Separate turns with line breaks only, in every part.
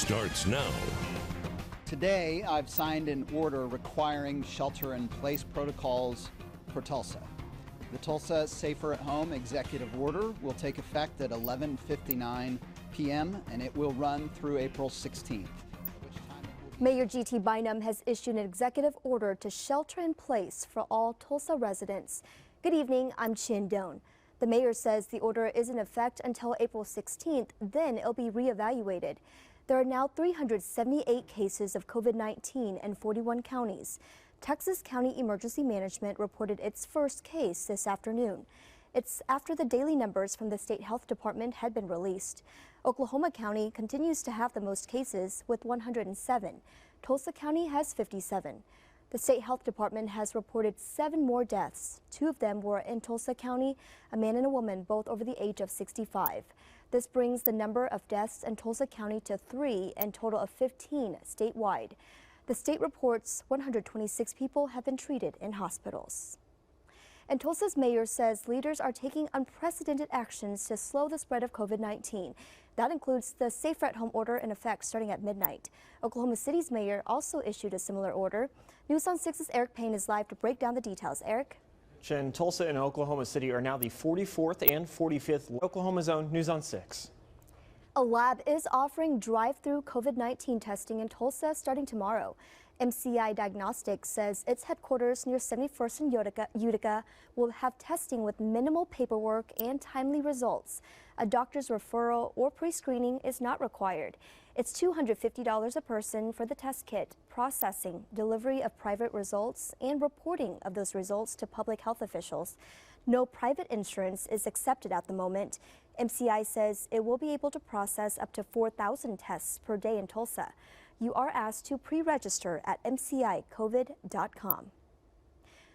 starts now.
Today, I've signed an order requiring shelter-in-place protocols for Tulsa. The Tulsa Safer at Home executive order will take effect at 11:59 p.m. and it will run through April 16th.
Mayor G.T. Bynum has issued an executive order to shelter in place for all Tulsa residents. Good evening, I'm Chin Doan. The mayor says the order is in effect until April 16th, then it'll be reevaluated. There are now 378 cases of COVID-19 in 41 counties. Texas County Emergency Management reported its first case this afternoon. It's after the daily numbers from the state health department had been released. Oklahoma County continues to have the most cases with 107. Tulsa County has 57. The state health department has reported 7 more deaths. 2 of them were in Tulsa County, a man and a woman, both over the age of 65. This brings the number of deaths in Tulsa County to 3 and total of 15 statewide. The state reports 126 people have been treated in hospitals. And Tulsa's mayor says leaders are taking unprecedented actions to slow the spread of COVID-19. That includes the Safer at Home order in effect starting at midnight. Oklahoma City's mayor also issued a similar order. News on 6's Eric Payne is live to break down the details. Eric?
Jen, Tulsa and Oklahoma City are now the 44th and 45th Oklahoma zone. News on 6.
A lab is offering drive-through COVID-19 testing in Tulsa starting tomorrow. MCI Diagnostics says its headquarters near 71st and Utica will have testing with minimal paperwork and timely results. A doctor's referral or pre-screening is not required. It's $250 a person for the test kit, processing, delivery of private results, and reporting of those results to public health officials. No private insurance is accepted at the moment. MCI says it will be able to process up to 4,000 tests per day in Tulsa. You are asked to pre-register at mcicovid.com.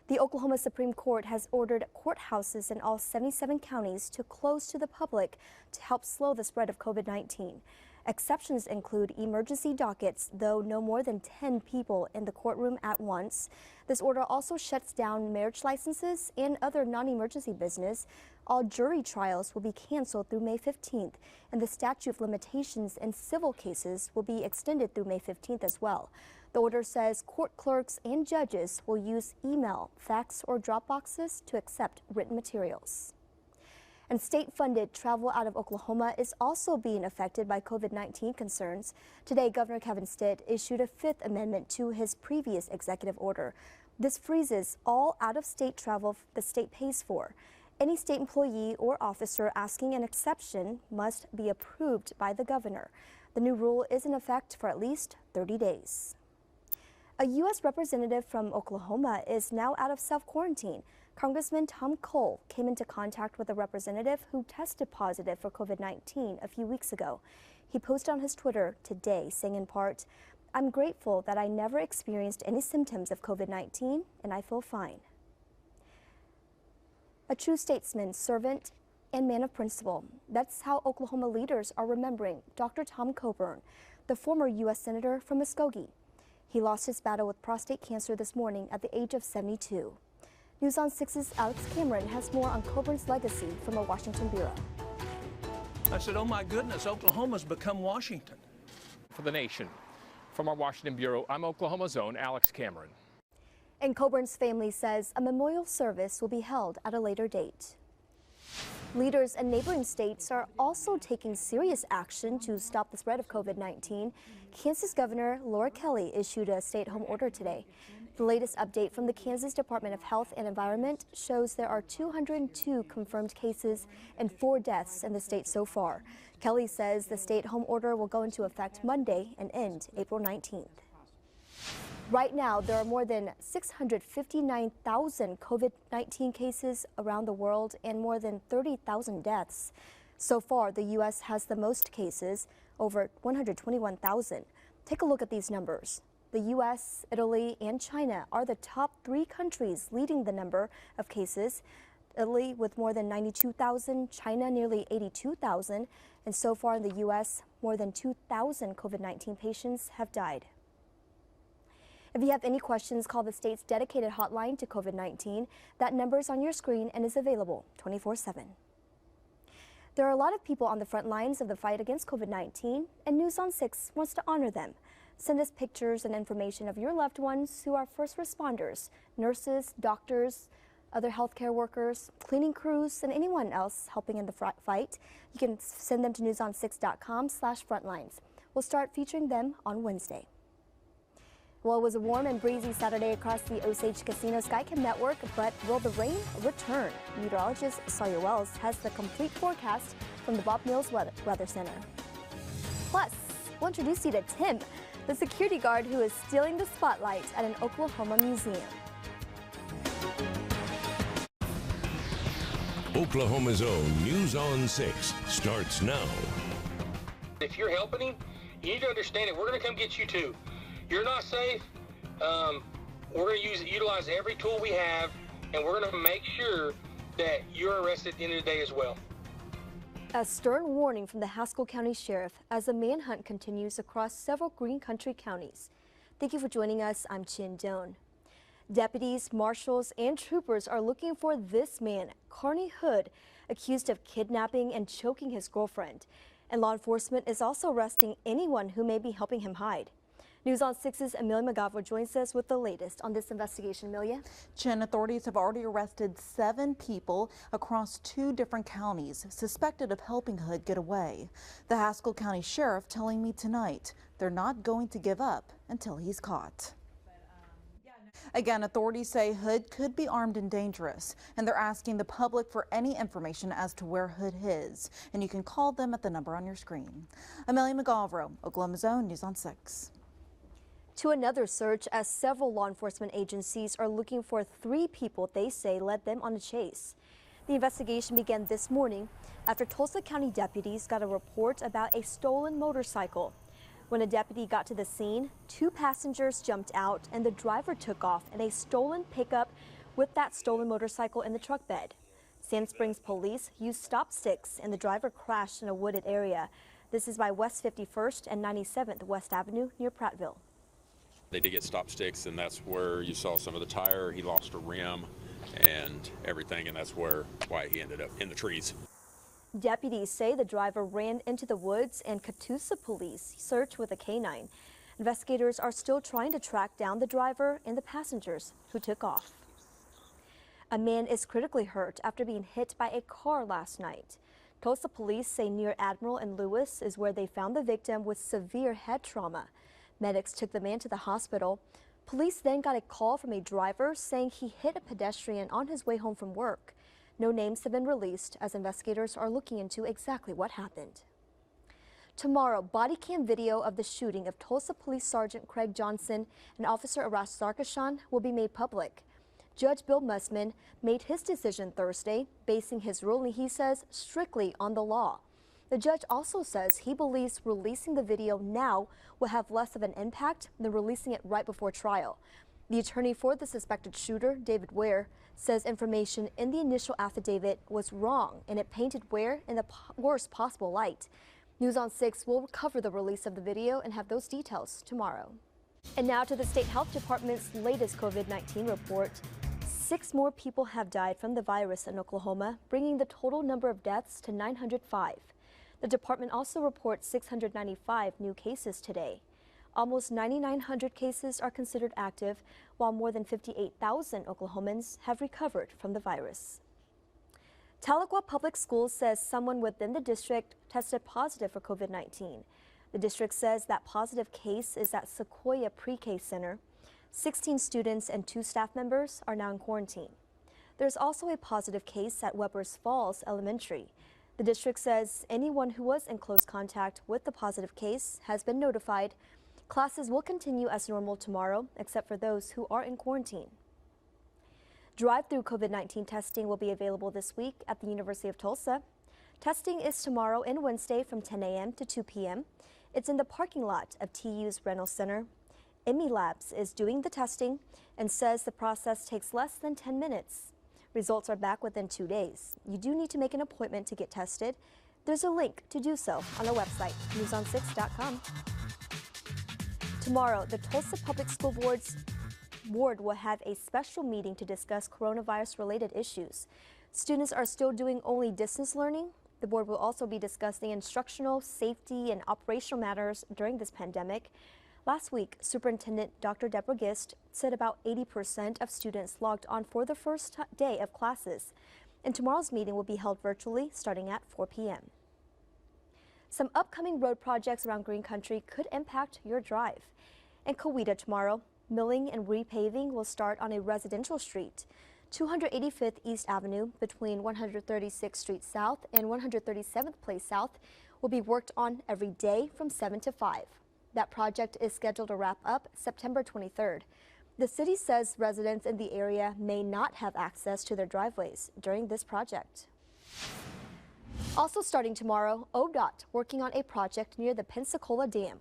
The Oklahoma Supreme Court has ordered courthouses in all 77 counties to close to the public to help slow the spread of COVID-19. Exceptions include emergency dockets, though no more than 10 people in the courtroom at once. This order also shuts down marriage licenses and other non-emergency business. All jury trials will be canceled through May 15th, and the statute of limitations in civil cases will be extended through May 15th as well. The order says court clerks and judges will use email, fax, or drop boxes to accept written materials. And state-funded travel out of Oklahoma is also being affected by COVID-19 concerns. Today, Governor Kevin Stitt issued a 5th amendment to his previous executive order. This freezes all out-of-state travel the state pays for. Any state employee or officer asking an exception must be approved by the governor. The new rule is in effect for at least 30 days. A U.S. representative from Oklahoma is now out of self-quarantine. Congressman Tom Cole came into contact with a representative who tested positive for COVID-19 a few weeks ago. He posted on his Twitter today saying in part, "I'm grateful that I never experienced any symptoms of COVID-19 and I feel fine." A true statesman, servant, and man of principle. That's how Oklahoma leaders are remembering Dr. Tom Coburn, the former U.S. Senator from Muskogee. He lost his battle with prostate cancer this morning at the age of 72. News on 6's Alex Cameron has more on Coburn's legacy from our Washington bureau.
I said, oh my goodness, Oklahoma's become Washington.
For the nation, from our Washington bureau, I'm Oklahoma's own Alex Cameron.
And Coburn's family says a memorial service will be held at a later date. Leaders in neighboring states are also taking serious action to stop the spread of COVID-19. Kansas Governor Laura Kelly issued a stay-at-home order today. The latest update from the Kansas Department of Health and Environment shows there are 202 confirmed cases and 4 deaths in the state so far. Kelly says the stay-at-home order will go into effect Monday and end April 19th. Right now, there are more than 659,000 COVID-19 cases around the world and more than 30,000 deaths. So far, the U.S. has the most cases, over 121,000. Take a look at these numbers. The U.S., Italy, and China are the top 3 countries leading the number of cases. Italy with more than 92,000, China nearly 82,000, and so far in the U.S., more than 2,000 COVID-19 patients have died. If you have any questions, call the state's dedicated hotline to COVID-19. That number is on your screen and is available 24/7. There are a lot of people on the front lines of the fight against COVID-19, and News on 6 wants to honor them. Send us pictures and information of your loved ones who are first responders, nurses, doctors, other healthcare workers, cleaning crews, and anyone else helping in the fight. You can send them to newson6.com/frontlines. We'll start featuring them on Wednesday. Well, it was a warm and breezy Saturday across the Osage Casino Skycam network, but will the rain return? Meteorologist Sawyer Wells has the complete forecast from the Bob Mills Weather Center. Plus, we'll introduce you to Tim, the security guard who is stealing the spotlight at an Oklahoma museum.
Oklahoma's own News on 6 starts now.
If you're helping him, you need to understand it. We're going to come get you too. You're not safe. We're going to utilize every tool we have, and we're going to make sure that you're arrested at the end of the day as well.
A stern warning from the Haskell County Sheriff as the manhunt continues across several Green Country counties. Thank you for joining us. I'm Chin Doan. Deputies, marshals, and troopers are looking for this man, Carney Hood, accused of kidnapping and choking his girlfriend. And law enforcement is also arresting anyone who may be helping him hide. News on 6's Amelia McGavro joins us with the latest on this investigation. Amelia?
Chin, authorities have already arrested 7 people across 2 different counties suspected of helping Hood get away. The Haskell County Sheriff telling me tonight they're not going to give up until he's caught. Again, authorities say Hood could be armed and dangerous, and they're asking the public for any information as to where Hood is. And you can call them at the number on your screen. Amelia McGavro, Oklahoma's own News on 6.
To another search, as several law enforcement agencies are looking for 3 people they say led them on a chase. The investigation began this morning after Tulsa County deputies got a report about a stolen motorcycle. When a deputy got to the scene, 2 passengers jumped out and the driver took off in a stolen pickup with that stolen motorcycle in the truck bed. Sand Springs police used stop sticks and the driver crashed in a wooded area. This is by West 51st and 97th West Avenue near Prattville.
They did get stop sticks, and that's where you saw some of the tire. He lost a rim and everything, and that's why he ended up in the trees.
Deputies say the driver ran into the woods and Catoosa police searched with a canine. Investigators are still trying to track down the driver and the passengers who took off. A man is critically hurt after being hit by a car last night. Tulsa police say near Admiral and Lewis is where they found the victim with severe head trauma. Medics took the man to the hospital. Police then got a call from a driver saying he hit a pedestrian on his way home from work. No names have been released as investigators are looking into exactly what happened. Tomorrow, body cam video of the shooting of Tulsa Police Sergeant Craig Johnson and Officer Arash Zarkashan will be made public. Judge Bill Mussman made his decision Thursday, basing his ruling, he says, strictly on the law. The judge also says he believes releasing the video now will have less of an impact than releasing it right before trial. The attorney for the suspected shooter, David Ware, says information in the initial affidavit was wrong and it painted Ware in the worst possible light. News on 6 will cover the release of the video and have those details tomorrow. And now to the State Health Department's latest COVID-19 report. 6 more people have died from the virus in Oklahoma, bringing the total number of deaths to 905. The department also reports 695 new cases today. Almost 9,900 cases are considered active, while more than 58,000 Oklahomans have recovered from the virus. Tahlequah Public Schools says someone within the district tested positive for COVID-19. The district says that positive case is at Sequoia Pre-K Center. 16 students and 2 staff members are now in quarantine. There's also a positive case at Webbers Falls Elementary. The district says anyone who was in close contact with the positive case has been notified. Classes will continue as normal tomorrow, except for those who are in quarantine. Drive-through COVID-19 testing will be available this week at the University of Tulsa. Testing is tomorrow and Wednesday from 10 a.m. to 2 p.m. It's in the parking lot of TU's Reynolds Center. Emmy Labs is doing the testing and says the process takes less than 10 minutes. Results are back within 2 days. You do need to make an appointment to get tested. There's a link to do so on our website, newson6.com. Tomorrow, the Tulsa Public School Board will have a special meeting to discuss coronavirus-related issues. Students are still doing only distance learning. The board will also be discussing instructional, safety, and operational matters during this pandemic. Last week, Superintendent Dr. Deborah Gist said about 80% of students logged on for the first day of classes. And tomorrow's meeting will be held virtually starting at 4 p.m. Some upcoming road projects around Green Country could impact your drive. In Coweta tomorrow, milling and repaving will start on a residential street. 285th East Avenue between 136th Street South and 137th Place South will be worked on every day from 7 to 5. That project is scheduled to wrap up September 23rd. The city says residents in the area may not have access to their driveways during this project. Also starting tomorrow, ODOT working on a project near the Pensacola Dam.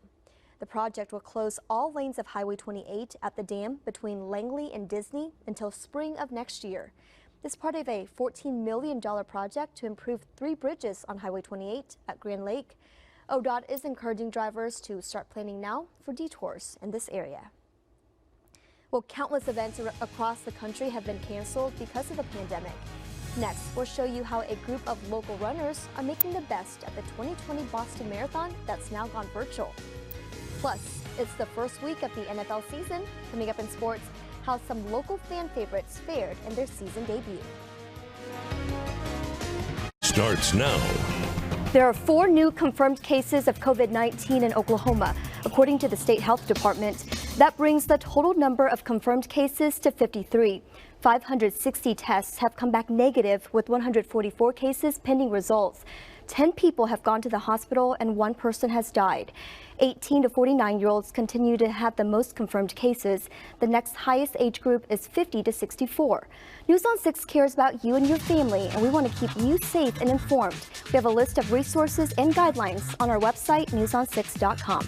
The project will close all lanes of Highway 28 at the dam between Langley and Disney until spring of next year. This is part of a $14 million project to improve 3 bridges on Highway 28 at Grand Lake. ODOT is encouraging drivers to start planning now for detours in this area. Well, countless events across the country have been canceled because of the pandemic. Next, we'll show you how a group of local runners are making the best at the 2020 Boston Marathon that's now gone virtual. Plus, it's the first week of the NFL season. Coming up in sports, how some local fan favorites fared in their season debut.
Starts now.
There are 4 new confirmed cases of COVID-19 in Oklahoma, according to the state health department. That brings the total number of confirmed cases to 53. 560 tests have come back negative, with 144 cases pending results. 10 people have gone to the hospital and 1 person has died. 18 to 49-year-olds continue to have the most confirmed cases. The next highest age group is 50 to 64. News on 6 cares about you and your family, and we want to keep you safe and informed. We have a list of resources and guidelines on our website, newson6.com.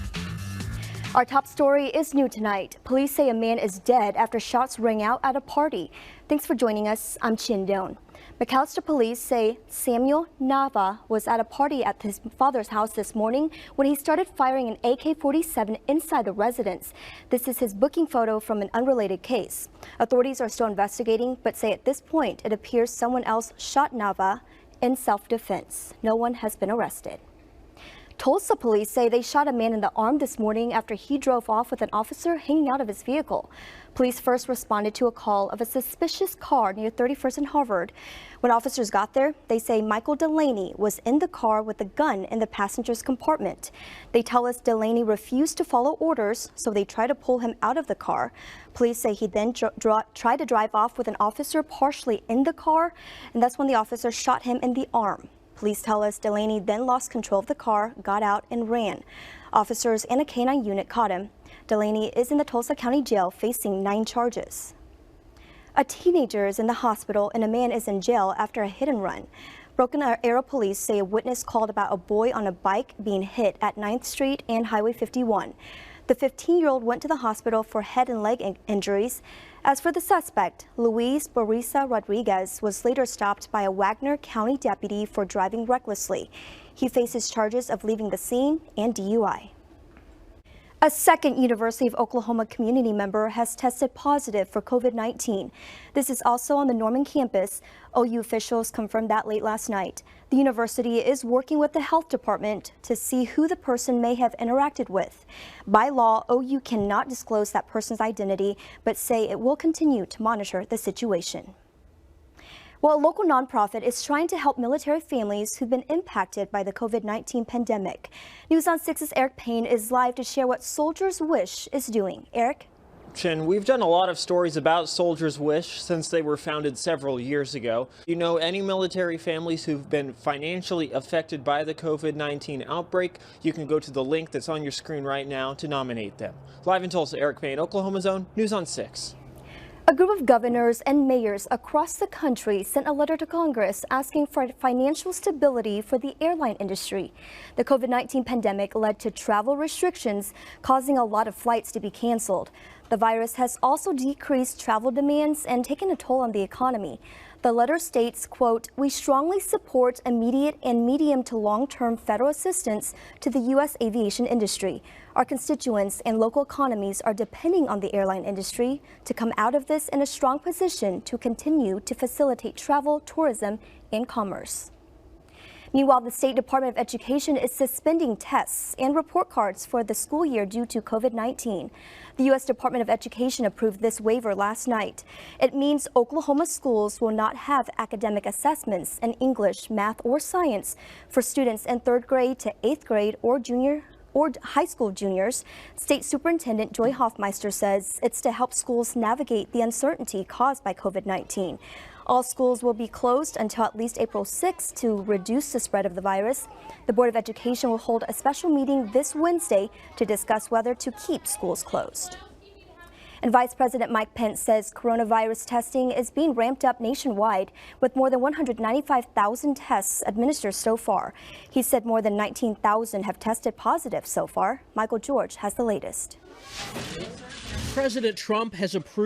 Our top story is new tonight. Police say a man is dead after shots rang out at a party. Thanks for joining us. I'm Chin Doan. McAllister police say Samuel Nava was at a party at his father's house this morning when he started firing an AK-47 inside the residence. This is his booking photo from an unrelated case. Authorities are still investigating, but say at this point it appears someone else shot Nava in self-defense. No one has been arrested. Tulsa police say they shot a man in the arm this morning after he drove off with an officer hanging out of his vehicle. Police first responded to a call of a suspicious car near 31st and Harvard. When officers got there, they say Michael Delaney was in the car with a gun in the passenger's compartment. They tell us Delaney refused to follow orders, so they tried to pull him out of the car. Police say he then tried to drive off with an officer partially in the car, and that's when the officer shot him in the arm. Police tell us Delaney then lost control of the car, got out, and ran. Officers and a canine unit caught him. Delaney is in the Tulsa County Jail facing 9 charges. A teenager is in the hospital and a man is in jail after a hit and run. Broken Arrow police say a witness called about a boy on a bike being hit at 9th Street and Highway 51. The 15-year-old went to the hospital for head and leg injuries. As for the suspect, Luis Borisa Rodriguez was later stopped by a Wagner County deputy for driving recklessly. He faces charges of leaving the scene and DUI. A second University of Oklahoma community member has tested positive for COVID-19. This is also on the Norman campus. OU officials confirmed that late last night. The university is working with the health department to see who the person may have interacted with. By law, OU cannot disclose that person's identity, but say it will continue to monitor the situation. Well, a local nonprofit is trying to help military families who've been impacted by the COVID-19 pandemic. News on 6's Eric Payne is live to share what Soldier's Wish is doing. Eric?
Chin, we've done a lot of stories about Soldier's Wish since they were founded several years ago. You know any military families who've been financially affected by the COVID-19 outbreak? You can go to the link that's on your screen right now to nominate them. Live in Tulsa, Eric Payne, Oklahoma's Own, News on 6.
A group of governors and mayors across the country sent a letter to Congress asking for financial stability for the airline industry. The COVID-19 pandemic led to travel restrictions, causing a lot of flights to be canceled. The virus has also decreased travel demands and taken a toll on the economy. The letter states, quote, "We strongly support immediate and medium to long-term federal assistance to the U.S. aviation industry. Our constituents and local economies are depending on the airline industry to come out of this in a strong position to continue to facilitate travel, tourism, and commerce." Meanwhile, the State Department of Education is suspending tests and report cards for the school year due to COVID-19. The U.S. Department of Education approved this waiver last night. It means Oklahoma schools will not have academic assessments in English, math, or science for students in 3rd grade to 8th grade or high school juniors. State Superintendent Joy Hoffmeister says it's to help schools navigate the uncertainty caused by COVID-19. All schools will be closed until at least April 6th to reduce the spread of the virus. The Board of Education will hold a special meeting this Wednesday to discuss whether to keep schools closed. And Vice President Mike Pence says coronavirus testing is being ramped up nationwide with more than 195,000 tests administered so far. He said more than 19,000 have tested positive so far. Michael George has the latest.
President Trump has approved